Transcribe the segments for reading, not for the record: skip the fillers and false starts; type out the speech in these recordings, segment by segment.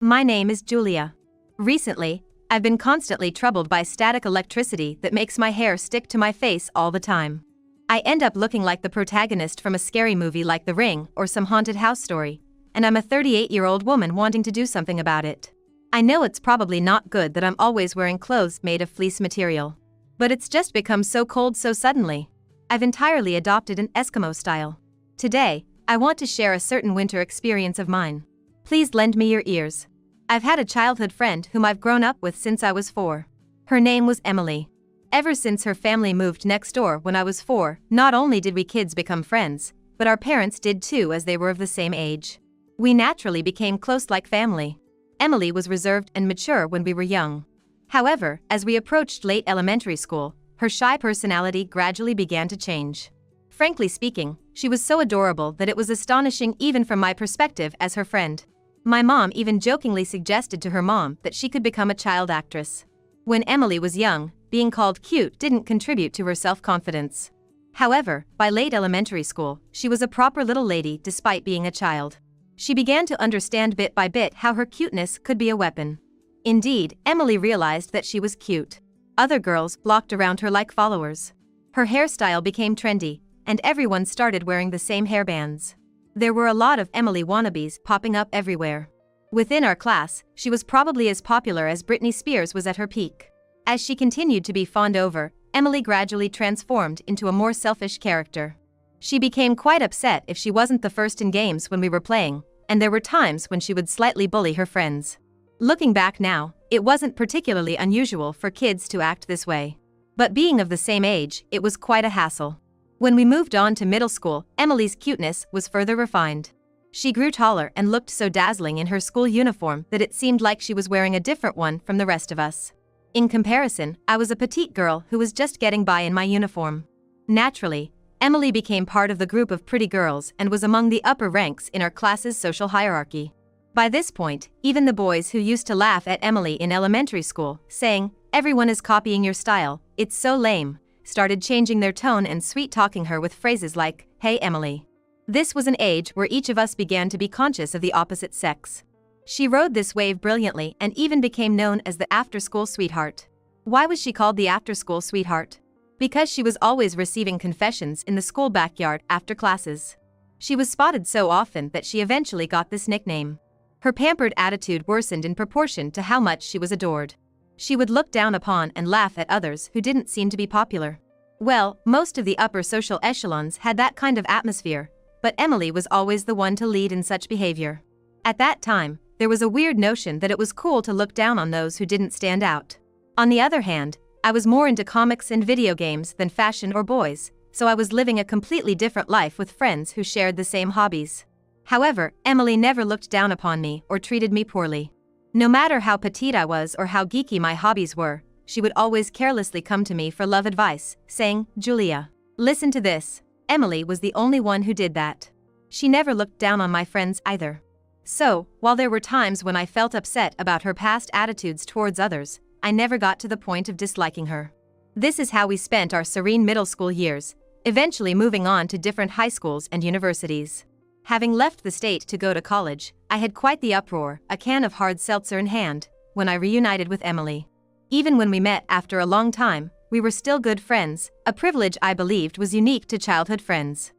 My name is Julia. Recently, I've been constantly troubled by static electricity that makes my hair stick to my face all the time. I end up looking like the protagonist from a scary movie like The Ring or some haunted house story, and I'm a 38-year-old woman wanting to do something about it. I know it's probably not good that I'm always wearing clothes made of fleece material. But it's just become so cold so suddenly. I've entirely adopted an Eskimo style. Today, I want to share a certain winter experience of mine. Please lend me your ears. I've had a childhood friend whom I've grown up with since I was 4. Her name was Emily. Ever since her family moved next door when I was 4, not only did we kids become friends, but our parents did too, as they were of the same age. We naturally became close like family. Emily was reserved and mature when we were young. However, as we approached late elementary school, her shy personality gradually began to change. Frankly speaking, she was so adorable that it was astonishing even from my perspective as her friend. My mom even jokingly suggested to her mom that she could become a child actress. When Emily was young, being called cute didn't contribute to her self-confidence. However, by late elementary school, she was a proper little lady despite being a child. She began to understand bit by bit how her cuteness could be a weapon. Indeed, Emily realized that she was cute. Other girls flocked around her like followers. Her hairstyle became trendy, and everyone started wearing the same hairbands. There were a lot of Emily wannabes popping up everywhere. Within our class, she was probably as popular as Britney Spears was at her peak. As she continued to be fawned over, Emily gradually transformed into a more selfish character. She became quite upset if she wasn't the first in games when we were playing, and there were times when she would slightly bully her friends. Looking back now, it wasn't particularly unusual for kids to act this way. But being of the same age, it was quite a hassle. When we moved on to middle school, Emily's cuteness was further refined. She grew taller and looked so dazzling in her school uniform that it seemed like she was wearing a different one from the rest of us. In comparison, I was a petite girl who was just getting by in my uniform. Naturally, Emily became part of the group of pretty girls and was among the upper ranks in our class's social hierarchy. By this point, even the boys who used to laugh at Emily in elementary school, saying, "Everyone is copying your style, it's so lame," started changing their tone and sweet-talking her with phrases like, "Hey Emily." This was an age where each of us began to be conscious of the opposite sex. She rode this wave brilliantly and even became known as the after-school sweetheart. Why was she called the after-school sweetheart? Because she was always receiving confessions in the school backyard after classes. She was spotted so often that she eventually got this nickname. Her pampered attitude worsened in proportion to how much she was adored. She would look down upon and laugh at others who didn't seem to be popular. Well, most of the upper social echelons had that kind of atmosphere, but Emily was always the one to lead in such behavior. At that time, there was a weird notion that it was cool to look down on those who didn't stand out. On the other hand, I was more into comics and video games than fashion or boys, so I was living a completely different life with friends who shared the same hobbies. However, Emily never looked down upon me or treated me poorly. No matter how petite I was or how geeky my hobbies were, she would always carelessly come to me for love advice, saying, "Julia, listen to this." Emily was the only one who did that. She never looked down on my friends either. So, while there were times when I felt upset about her past attitudes towards others, I never got to the point of disliking her. This is how we spent our serene middle school years, eventually moving on to different high schools and universities. Having left the state to go to college, I had quite the uproar, a can of hard seltzer in hand, when I reunited with Emily. Even when we met after a long time, we were still good friends, a privilege I believed was unique to childhood friends.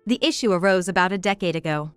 The issue arose about a decade ago.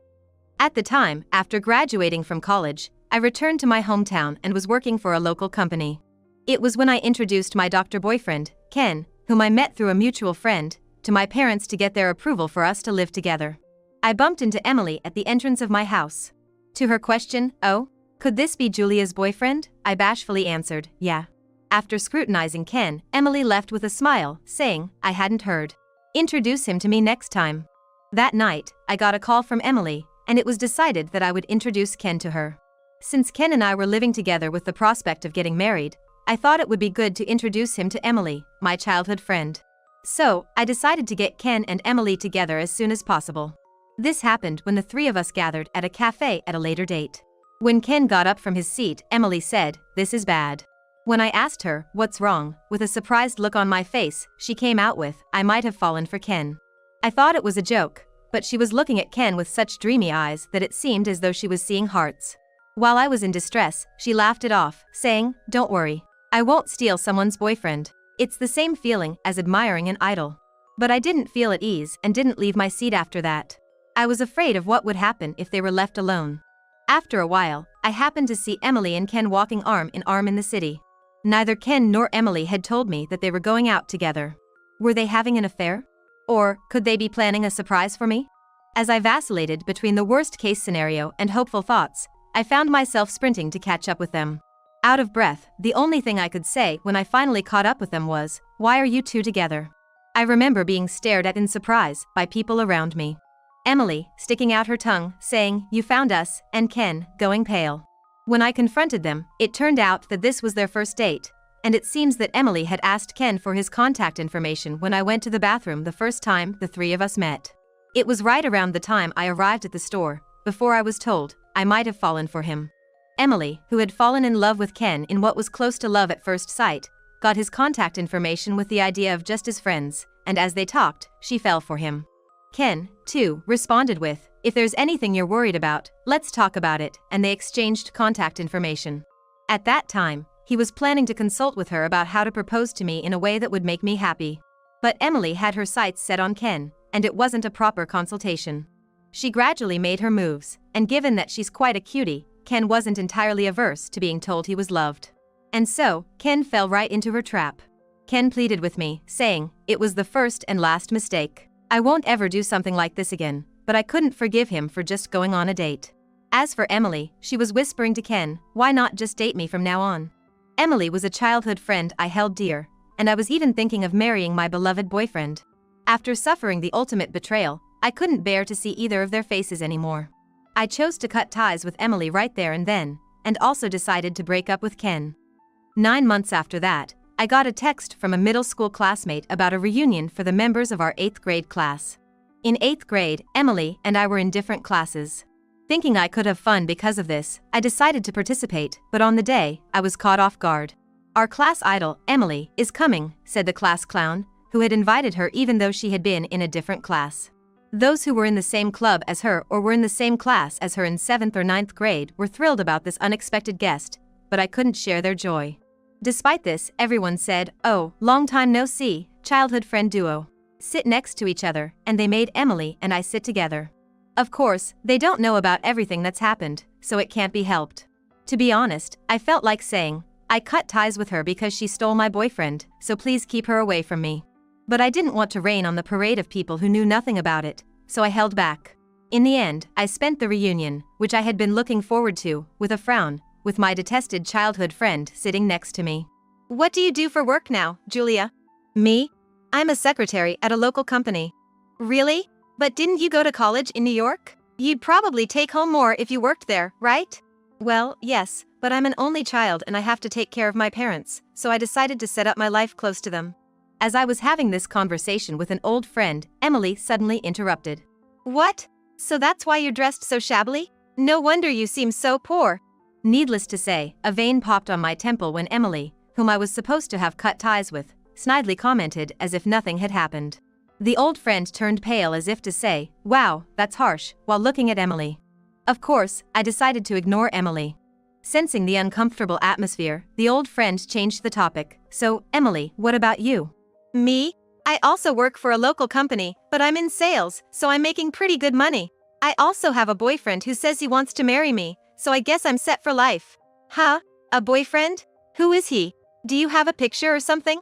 At the time, after graduating from college, I returned to my hometown and was working for a local company. It was when I introduced my doctor boyfriend, Ken, whom I met through a mutual friend, to my parents to get their approval for us to live together. I bumped into Emily at the entrance of my house. To her question, "Oh, could this be Julia's boyfriend?" I bashfully answered, "Yeah." After scrutinizing Ken, Emily left with a smile, saying, "I hadn't heard. Introduce him to me next time." That night, I got a call from Emily, and it was decided that I would introduce Ken to her. Since Ken and I were living together with the prospect of getting married, I thought it would be good to introduce him to Emily, my childhood friend. So, I decided to get Ken and Emily together as soon as possible. This happened when the three of us gathered at a cafe at a later date. When Ken got up from his seat, Emily said, "This is bad." When I asked her, "What's wrong?" with a surprised look on my face, she came out with, "I might have fallen for Ken." I thought it was a joke, but she was looking at Ken with such dreamy eyes that it seemed as though she was seeing hearts. While I was in distress, she laughed it off, saying, "Don't worry. I won't steal someone's boyfriend. It's the same feeling as admiring an idol." But I didn't feel at ease and didn't leave my seat after that. I was afraid of what would happen if they were left alone. After a while, I happened to see Emily and Ken walking arm in arm in the city. Neither Ken nor Emily had told me that they were going out together. Were they having an affair? Or could they be planning a surprise for me? As I vacillated between the worst-case scenario and hopeful thoughts, I found myself sprinting to catch up with them. Out of breath, the only thing I could say when I finally caught up with them was, "Why are you two together?" I remember being stared at in surprise by people around me. Emily, sticking out her tongue, saying, "You found us," and Ken, going pale. When I confronted them, it turned out that this was their first date, and it seems that Emily had asked Ken for his contact information when I went to the bathroom the first time the three of us met. It was right around the time I arrived at the store, before I was told I might have fallen for him. Emily, who had fallen in love with Ken in what was close to love at first sight, got his contact information with the idea of just as friends, and as they talked, she fell for him. Ken, too, responded with, "If there's anything you're worried about, let's talk about it," and they exchanged contact information. At that time, he was planning to consult with her about how to propose to me in a way that would make me happy. But Emily had her sights set on Ken, and it wasn't a proper consultation. She gradually made her moves, and given that she's quite a cutie, Ken wasn't entirely averse to being told he was loved. And so, Ken fell right into her trap. Ken pleaded with me, saying, "It was the first and last mistake. I won't ever do something like this again," but I couldn't forgive him for just going on a date. As for Emily, she was whispering to Ken, "Why not just date me from now on?" Emily was a childhood friend I held dear, and I was even thinking of marrying my beloved boyfriend. After suffering the ultimate betrayal, I couldn't bear to see either of their faces anymore. I chose to cut ties with Emily right there and then, and also decided to break up with Ken. 9 months after that, I got a text from a middle school classmate about a reunion for the members of our 8th grade class. In 8th grade, Emily and I were in different classes. Thinking I could have fun because of this, I decided to participate, but on the day, I was caught off guard. "Our class idol, Emily, is coming," said the class clown, who had invited her even though she had been in a different class. Those who were in the same club as her or were in the same class as her in 7th or 9th grade were thrilled about this unexpected guest, but I couldn't share their joy. Despite this, everyone said, "Oh, long time no see, childhood friend duo. Sit next to each other," and they made Emily and I sit together. Of course, they don't know about everything that's happened, so it can't be helped. To be honest, I felt like saying, "I cut ties with her because she stole my boyfriend, so please keep her away from me." But I didn't want to rain on the parade of people who knew nothing about it, so I held back. In the end, I spent the reunion, which I had been looking forward to, with a frown, with my detested childhood friend sitting next to me. "What do you do for work now, Julia?" "Me? I'm a secretary at a local company." "Really? But didn't you go to college in New York? You'd probably take home more if you worked there, right?" "Well, yes, but I'm an only child and I have to take care of my parents, so I decided to set up my life close to them." As I was having this conversation with an old friend, Emily suddenly interrupted. "What? So that's why you're dressed so shabbily? No wonder you seem so poor." Needless to say, a vein popped on my temple when Emily, whom I was supposed to have cut ties with, snidely commented as if nothing had happened. The old friend turned pale as if to say, "Wow, that's harsh," while looking at Emily. Of course, I decided to ignore Emily. Sensing the uncomfortable atmosphere, the old friend changed the topic. "So, Emily, what about you?" "Me? I also work for a local company, but I'm in sales, so I'm making pretty good money. I also have a boyfriend who says he wants to marry me, so I guess I'm set for life." "Huh? A boyfriend? Who is he? Do you have a picture or something?"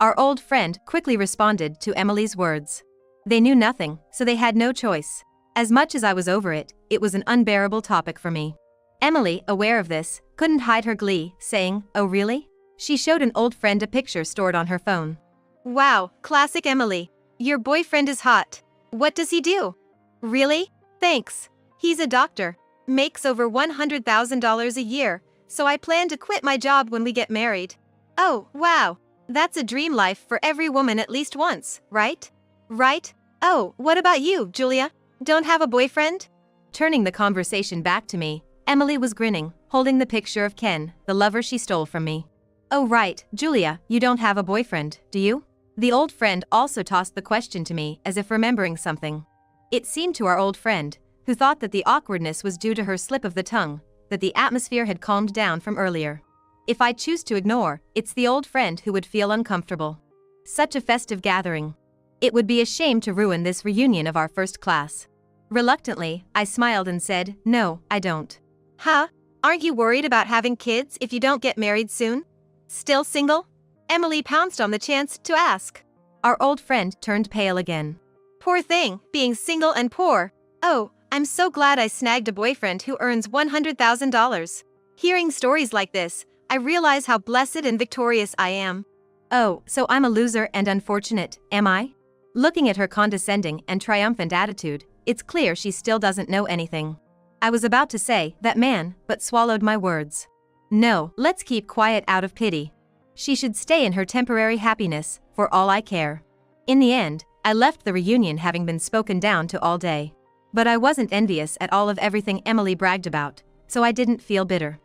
Our old friend quickly responded to Emily's words. They knew nothing, so they had no choice. As much as I was over it, it was an unbearable topic for me. Emily, aware of this, couldn't hide her glee, saying, "Oh really?" She showed an old friend a picture stored on her phone. "Wow, classic Emily. Your boyfriend is hot. What does he do?" "Really? Thanks. He's a doctor. Makes over $100,000 a year, so I plan to quit my job when we get married." "Oh, wow. That's a dream life for every woman at least once, right?" "Right. Oh, what about you, Julia? Don't have a boyfriend?" Turning the conversation back to me, Emily was grinning, holding the picture of Ken, the lover she stole from me. "Oh right, Julia, you don't have a boyfriend, do you?" The old friend also tossed the question to me as if remembering something. It seemed to our old friend, who thought that the awkwardness was due to her slip of the tongue, that the atmosphere had calmed down from earlier. If I choose to ignore, it's the old friend who would feel uncomfortable. Such a festive gathering. It would be a shame to ruin this reunion of our first class. Reluctantly, I smiled and said, "No, I don't." "Huh? Aren't you worried about having kids if you don't get married soon? Still single?" Emily pounced on the chance to ask. Our old friend turned pale again. "Poor thing, being single and poor. Oh, I'm so glad I snagged a boyfriend who earns $100,000. Hearing stories like this, I realize how blessed and victorious I am." "Oh, so I'm a loser and unfortunate, am I?" Looking at her condescending and triumphant attitude, it's clear she still doesn't know anything. I was about to say, "that man," but swallowed my words. No, let's keep quiet out of pity. She should stay in her temporary happiness, for all I care. In the end, I left the reunion having been spoken down to all day. But I wasn't envious at all of everything Emily bragged about, so I didn't feel bitter.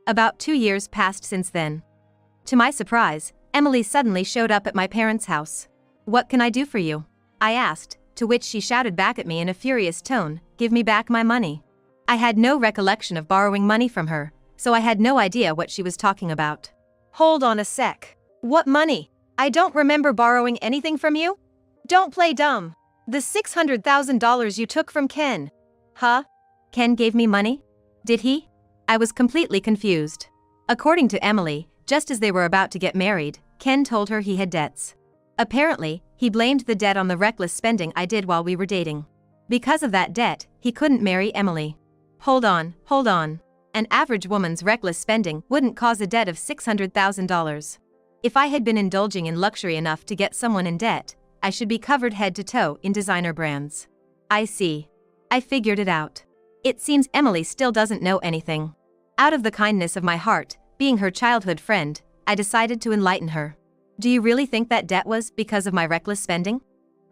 About 2 years passed since then. To my surprise, Emily suddenly showed up at my parents' house. "What can I do for you?" I asked, to which she shouted back at me in a furious tone, "Give me back my money." I had no recollection of borrowing money from her, so I had no idea what she was talking about. "Hold on a sec. What money? I don't remember borrowing anything from you. Don't play dumb. The $600,000 you took from Ken." "Huh? Ken gave me money? Did he?" I was completely confused. According to Emily, just as they were about to get married, Ken told her he had debts. Apparently, he blamed the debt on the reckless spending I did while we were dating. Because of that debt, he couldn't marry Emily. Hold on. An average woman's reckless spending wouldn't cause a debt of $600,000. If I had been indulging in luxury enough to get someone in debt, I should be covered head to toe in designer brands. I see. I figured it out. It seems Emily still doesn't know anything. Out of the kindness of my heart, being her childhood friend, I decided to enlighten her. "Do you really think that debt was because of my reckless spending?"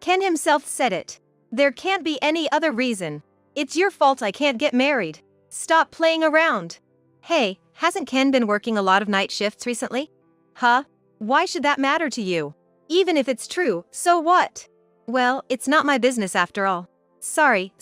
"Ken himself said it. There can't be any other reason. It's your fault I can't get married. Stop playing around." "Hey, hasn't Ken been working a lot of night shifts recently?" "Huh? Why should that matter to you? Even if it's true, so what?" "Well, it's not my business after all." Sorry.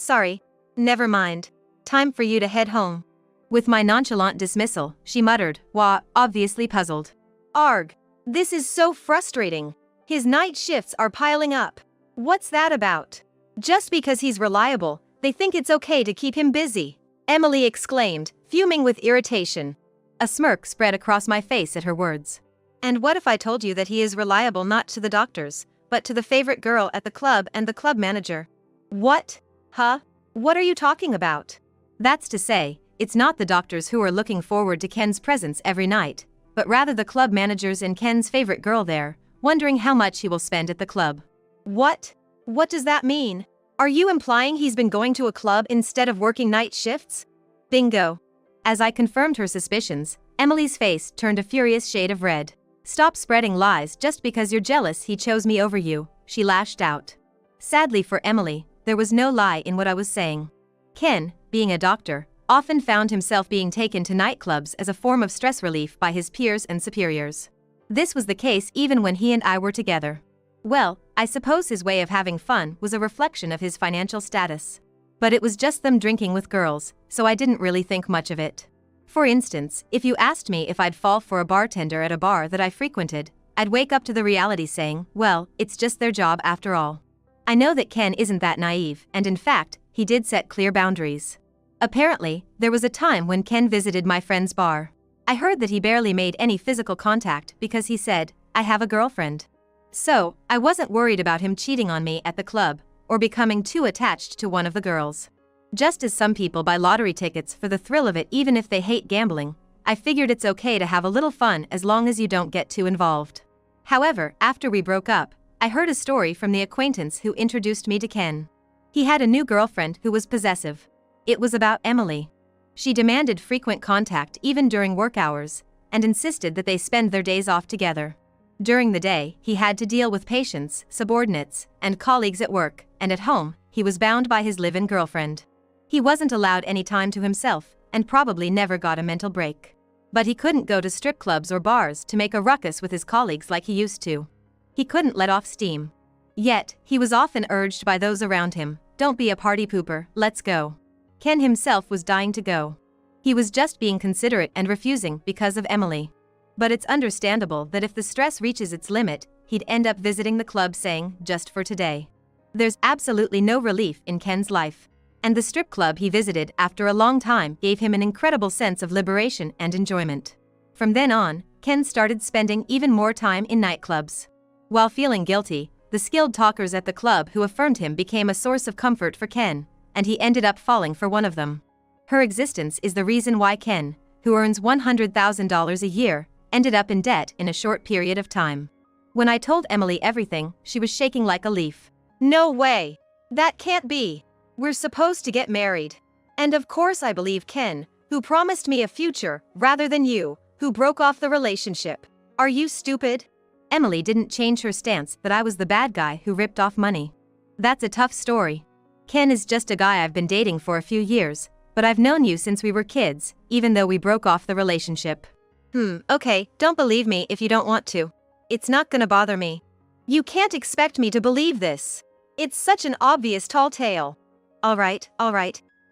Never mind. Time for you to head home." With my nonchalant dismissal, she muttered, "Wah," obviously puzzled. "Arg. This is so frustrating. His night shifts are piling up. What's that about? Just because he's reliable, they think it's okay to keep him busy," Emily exclaimed, fuming with irritation. A smirk spread across my face at her words. "And what if I told you that he is reliable not to the doctors, but to the favorite girl at the club and the club manager?" "What? Huh? What are you talking about?" "That's to say, it's not the doctors who are looking forward to Ken's presence every night, but rather the club managers and Ken's favorite girl there, wondering how much he will spend at the club." "What? What does that mean? Are you implying he's been going to a club instead of working night shifts?" Bingo. As I confirmed her suspicions, Emily's face turned a furious shade of red. "Stop spreading lies just because you're jealous he chose me over you," she lashed out. Sadly for Emily, there was no lie in what I was saying. Ken, being a doctor, often found himself being taken to nightclubs as a form of stress relief by his peers and superiors. This was the case even when he and I were together. Well, I suppose his way of having fun was a reflection of his financial status. But it was just them drinking with girls, so I didn't really think much of it. For instance, if you asked me if I'd fall for a bartender at a bar that I frequented, I'd wake up to the reality saying, well, it's just their job after all. I know that Ken isn't that naive, and in fact, he did set clear boundaries. Apparently, there was a time when Ken visited my friend's bar. I heard that he barely made any physical contact because he said, "I have a girlfriend." So, I wasn't worried about him cheating on me at the club, or becoming too attached to one of the girls. Just as some people buy lottery tickets for the thrill of it even if they hate gambling, I figured it's okay to have a little fun as long as you don't get too involved. However, after we broke up, I heard a story from the acquaintance who introduced me to Ken. He had a new girlfriend who was possessive. It was about Emily. She demanded frequent contact even during work hours, and insisted that they spend their days off together. During the day, he had to deal with patients, subordinates, and colleagues at work, and at home, he was bound by his live-in girlfriend. He wasn't allowed any time to himself, and probably never got a mental break. But he couldn't go to strip clubs or bars to make a ruckus with his colleagues like he used to. He couldn't let off steam. Yet, he was often urged by those around him, "Don't be a party pooper, let's go." Ken himself was dying to go. He was just being considerate and refusing because of Emily. But it's understandable that if the stress reaches its limit, he'd end up visiting the club saying, "Just for today." There's absolutely no relief in Ken's life. And the strip club he visited after a long time gave him an incredible sense of liberation and enjoyment. From then on, Ken started spending even more time in nightclubs. While feeling guilty, the skilled talkers at the club who affirmed him became a source of comfort for Ken, and he ended up falling for one of them. Her existence is the reason why Ken, who earns $100,000 a year, ended up in debt in a short period of time. When I told Emily everything, she was shaking like a leaf. "No way! That can't be! We're supposed to get married. And of course I believe Ken, who promised me a future, rather than you, who broke off the relationship. Are you stupid?" Emily didn't change her stance that I was the bad guy who ripped off money. "That's a tough story. Ken is just a guy I've been dating for a few years, but I've known you since we were kids, even though we broke off the relationship." Okay, don't believe me if you don't want to. It's not gonna bother me. You can't expect me to believe this. It's such an obvious tall tale. Alright,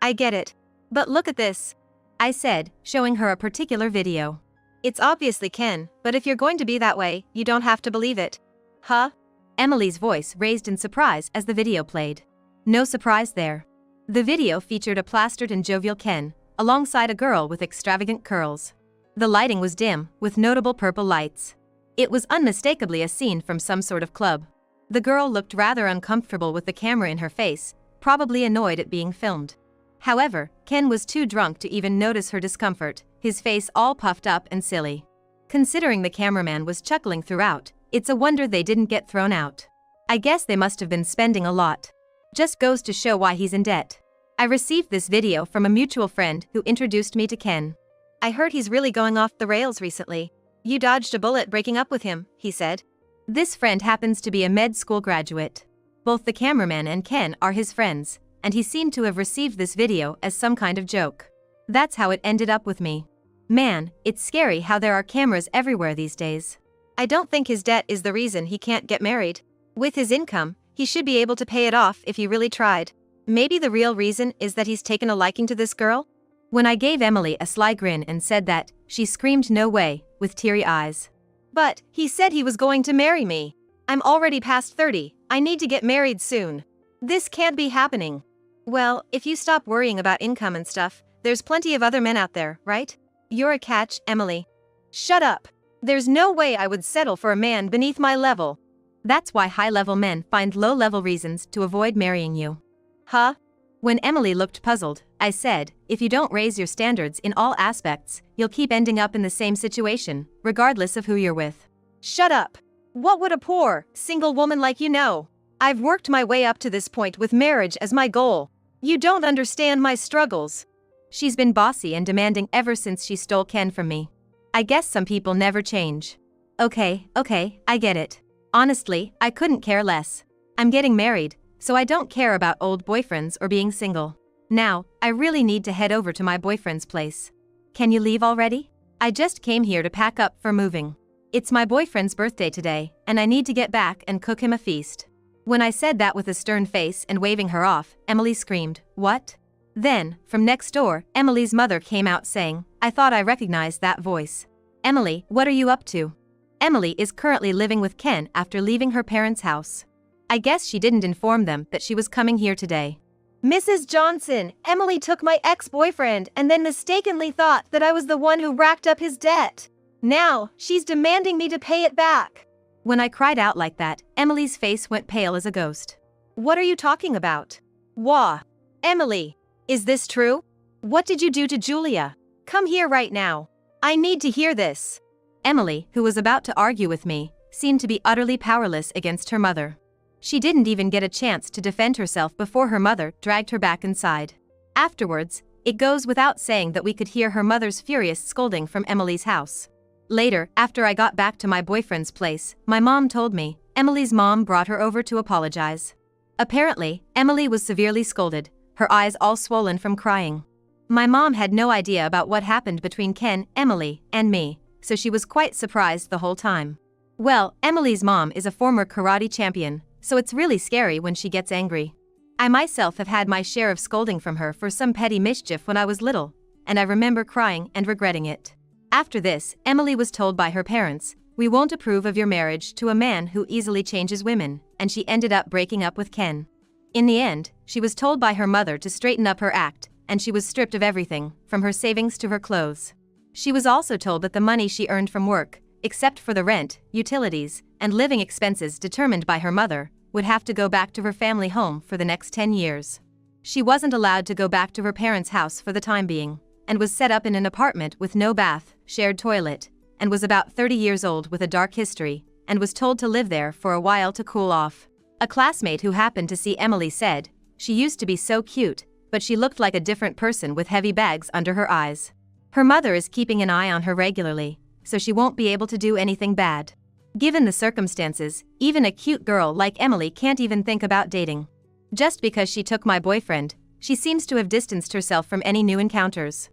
I get it. But look at this, I said, showing her a particular video. It's obviously Ken, but if you're going to be that way, you don't have to believe it. Huh? Emily's voice raised in surprise as the video played. No surprise there. The video featured a plastered and jovial Ken, alongside a girl with extravagant curls. The lighting was dim, with notable purple lights. It was unmistakably a scene from some sort of club. The girl looked rather uncomfortable with the camera in her face, probably annoyed at being filmed. However, Ken was too drunk to even notice her discomfort, his face all puffed up and silly. Considering the cameraman was chuckling throughout, it's a wonder they didn't get thrown out. I guess they must have been spending a lot. Just goes to show why he's in debt. I received this video from a mutual friend who introduced me to Ken. "I heard he's really going off the rails recently. You dodged a bullet breaking up with him," he said. This friend happens to be a med school graduate. Both the cameraman and Ken are his friends, and he seemed to have received this video as some kind of joke. That's how it ended up with me. Man, it's scary how there are cameras everywhere these days. I don't think his debt is the reason he can't get married. With his income, he should be able to pay it off if he really tried. Maybe the real reason is that he's taken a liking to this girl? When I gave Emily a sly grin and said that, she screamed "No way," with teary eyes. "But, he said he was going to marry me. I'm already past 30, I need to get married soon. This can't be happening." Well, if you stop worrying about income and stuff, there's plenty of other men out there, right? You're a catch, Emily. Shut up. There's no way I would settle for a man beneath my level. That's why high-level men find low-level reasons to avoid marrying you. Huh? When Emily looked puzzled, I said, "If you don't raise your standards in all aspects, you'll keep ending up in the same situation, regardless of who you're with." Shut up. What would a poor, single woman like you know? I've worked my way up to this point with marriage as my goal. You don't understand my struggles. She's been bossy and demanding ever since she stole Ken from me. I guess some people never change. Okay, I get it. Honestly, I couldn't care less. I'm getting married, so I don't care about old boyfriends or being single. Now, I really need to head over to my boyfriend's place. Can you leave already? I just came here to pack up for moving. It's my boyfriend's birthday today, and I need to get back and cook him a feast. When I said that with a stern face and waving her off, Emily screamed, "What?" Then, from next door, Emily's mother came out saying, "I thought I recognized that voice. Emily, what are you up to?" Emily is currently living with Ken after leaving her parents' house. I guess she didn't inform them that she was coming here today. "Mrs. Johnson, Emily took my ex-boyfriend and then mistakenly thought that I was the one who racked up his debt. Now, she's demanding me to pay it back." When I cried out like that, Emily's face went pale as a ghost. "What are you talking about? Wah. Emily, is this true? What did you do to Julia? Come here right now. I need to hear this." Emily, who was about to argue with me, seemed to be utterly powerless against her mother. She didn't even get a chance to defend herself before her mother dragged her back inside. Afterwards, it goes without saying that we could hear her mother's furious scolding from Emily's house. Later, after I got back to my boyfriend's place, my mom told me Emily's mom brought her over to apologize. Apparently, Emily was severely scolded, her eyes all swollen from crying. My mom had no idea about what happened between Ken, Emily, and me, so she was quite surprised the whole time. Well, Emily's mom is a former karate champion, so it's really scary when she gets angry. I myself have had my share of scolding from her for some petty mischief when I was little, and I remember crying and regretting it. After this, Emily was told by her parents, "We won't approve of your marriage to a man who easily changes women," and she ended up breaking up with Ken. In the end, she was told by her mother to straighten up her act, and she was stripped of everything, from her savings to her clothes. She was also told that the money she earned from work, except for the rent, utilities, and living expenses determined by her mother, would have to go back to her family home for the next 10 years. She wasn't allowed to go back to her parents' house for the time being, and was set up in an apartment with no bath, shared toilet, and was about 30 years old with a dark history, and was told to live there for a while to cool off. A classmate who happened to see Emily said, "She used to be so cute, but she looked like a different person with heavy bags under her eyes. Her mother is keeping an eye on her regularly, so she won't be able to do anything bad." Given the circumstances, even a cute girl like Emily can't even think about dating. Just because she took my boyfriend, she seems to have distanced herself from any new encounters.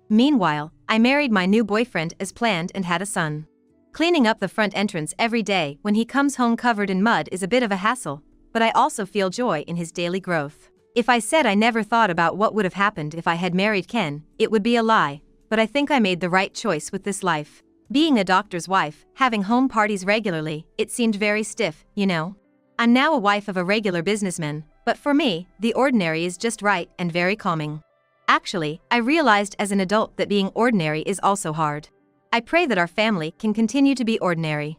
Meanwhile, I married my new boyfriend as planned and had a son. Cleaning up the front entrance every day when he comes home covered in mud is a bit of a hassle, but I also feel joy in his daily growth. If I said I never thought about what would have happened if I had married Ken, it would be a lie, but I think I made the right choice with this life. Being a doctor's wife, having home parties regularly, it seemed very stiff, you know? I'm now a wife of a regular businessman, but for me, the ordinary is just right and very calming. Actually, I realized as an adult that being ordinary is also hard. I pray that our family can continue to be ordinary.